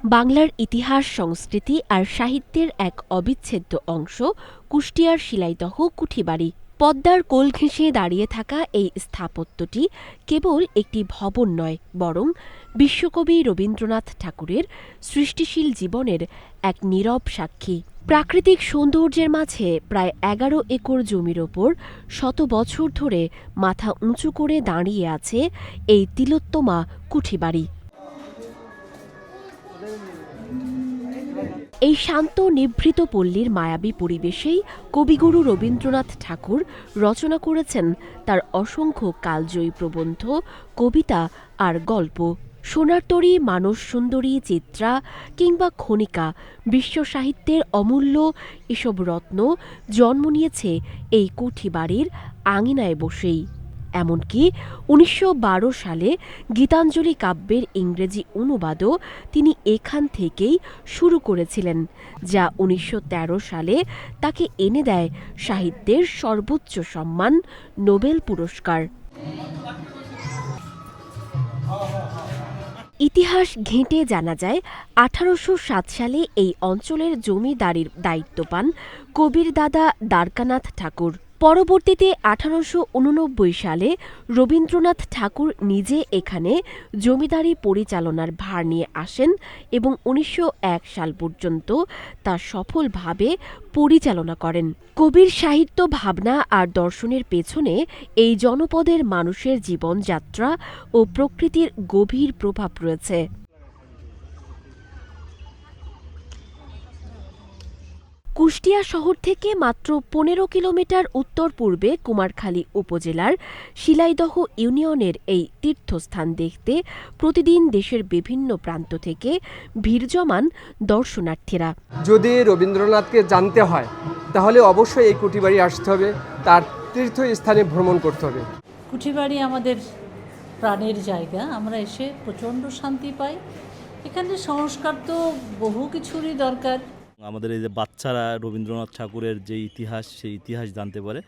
বাংলার ইতিহাস, সংস্কৃতি আর সাহিত্যের এক অবিচ্ছেদ্য অংশ কুষ্টিয়ার শিলাইদহ কুঠিবাড়ি। পদ্মার কোল ঘেঁষে দাঁড়িয়ে থাকা এই স্থাপত্যটি কেবল একটি ভবন নয়, বরং বিশ্বকবি রবীন্দ্রনাথ ঠাকুরের সৃষ্টিশীল জীবনের এক নীরব সাক্ষী। প্রাকৃতিক সৌন্দর্যের মাঝে প্রায় ১১ একর জমির ওপর শত বছর ধরে মাথা উঁচু করে দাঁড়িয়ে আছে এই তিলোত্তমা কুঠিবাড়ি। এই শান্ত নিভৃত পল্লীর মায়াবী পরিবেশেই কবিগুরু রবীন্দ্রনাথ ঠাকুর রচনা করেছেন তার অসংখ্য কালজয়ী প্রবন্ধ, কবিতা আর গল্প। সোনার তরী, মানস সুন্দরী, চিত্রা কিংবা খনিকা, বিশ্ব সাহিত্যের অমূল্য এসব রত্ন জন্ম নিয়েছে এই কুঠিবাড়ির আঙিনায় বসেই। এমনকি ১৯১২ সালে গীতাঞ্জলি কাব্যের ইংরেজি অনুবাদও তিনি এখান থেকেই শুরু করেছিলেন, যা ১৯১৩ সালে তাকে এনে দেয় সাহিত্যের সর্বোচ্চ সম্মান নোবেল পুরস্কার। ইতিহাস ঘেঁটে জানা যায় ১৮০৭ সালে এই অঞ্চলের জমিদারির দায়িত্ব পান কবির দাদা দ্বারকানাথ ঠাকুর। পরবর্তীতে ১৮৮৯ সালে রবীন্দ্রনাথ ঠাকুর নিজে এখানে জমিদারি পরিচালনার ভার নিয়ে আসেন এবং ১৯০১ সাল পর্যন্ত তা সফলভাবে পরিচালনা করেন। কবির সাহিত্য, ভাবনা আর দর্শনের পেছনে এই জনপদের মানুষের জীবনযাত্রা ও প্রকৃতির গভীর প্রভাব রয়েছে। কুষ্টিয়া শহর থেকে মাত্র ১৫ কিলোমিটার উত্তর পূর্বে কুমারখালী উপজেলার শিলাইদহ ইউনিয়নের এই তীর্থস্থান দেখতে প্রতিদিন দেশের বিভিন্ন প্রান্ত থেকে ভিড় জমান দর্শনার্থীরা। যদি রবীন্দ্রনাথকে জানতে হয় তাহলে অবশ্যই এই কুঠিবাড়ি আসতে হবে, তার তীর্থস্থানে ভ্রমণ করতে হবে। কুঠিবাড়ি আমাদের প্রাণের জায়গা, আমরা এসে প্রচণ্ড শান্তি পাই। এখানে সংস্কার তো বহু কিছুরই দরকার। আমাদের এই যে বাচ্চারা রবীন্দ্রনাথ ঠাকুরের যে ইতিহাস, সেই ইতিহাস জানতে পারে।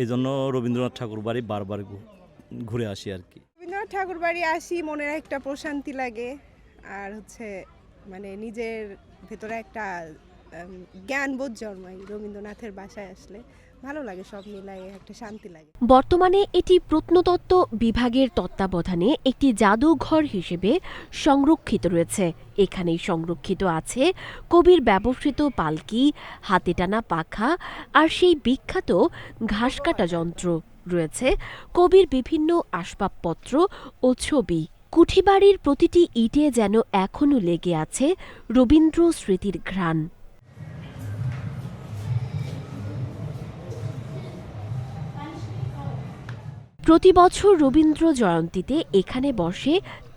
এই জন্য রবীন্দ্রনাথ ঠাকুর বাড়ি বারবার ঘুরে আসি আর কি। রবীন্দ্রনাথ ঠাকুর বাড়ি আসি, মনের একটা প্রশান্তি লাগে, আর মানে নিজের ভেতরে একটা জ্ঞানবোধ জন্মায়। রবীন্দ্রনাথের বাসায় আসলে ভালো লাগে, সব মিলাই একটা শান্তি লাগে। বর্তমানে এটি প্রত্নতত্ত্ব বিভাগের তত্ত্বাবধানে একটি জাদুঘর হিসেবে সংরক্ষিত রয়েছে। এখানেই সংরক্ষিত আছে কবির ব্যবহৃত পালকি, হাতে টানা পাখা আর সেই বিখ্যাত ঘাস কাটা যন্ত্র। রয়েছে কবির বিভিন্ন আসবাবপত্র ও ছবি। কুঠিবাড়ির প্রতিটি ইটে যেন এখনো লেগে আছে রবীন্দ্র স্মৃতির ঘ্রাণ। প্রতি বছর রবীন্দ্র জয়ন্তীতে এখানে বসে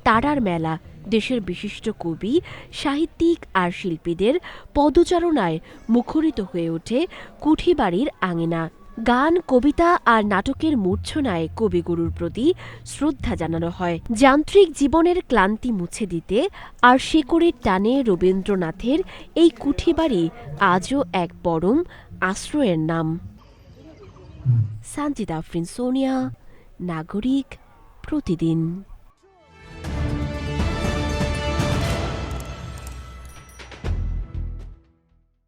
তারার মেলা। দেশের বিশিষ্ট কবি, সাহিত্যিক আর শিল্পীদের পদচারণায় মুখরিত হয়ে ওঠে কুঠিবাড়ির আঙিনা। গান, কবিতা আর নাটকের মূর্ছনায় কবিগুরুর প্রতি শ্রদ্ধা জানানো হয়। যান্ত্রিক জীবনের ক্লান্তি মুছে দিতে আর শেকড়ের টানে রবীন্দ্রনাথের এই কুঠিবাড়ি আজও এক পরম আশ্রয়ের নাম। সানজিদা আফরিন, সোনিয়া, নাগরিক, প্রতিদিন।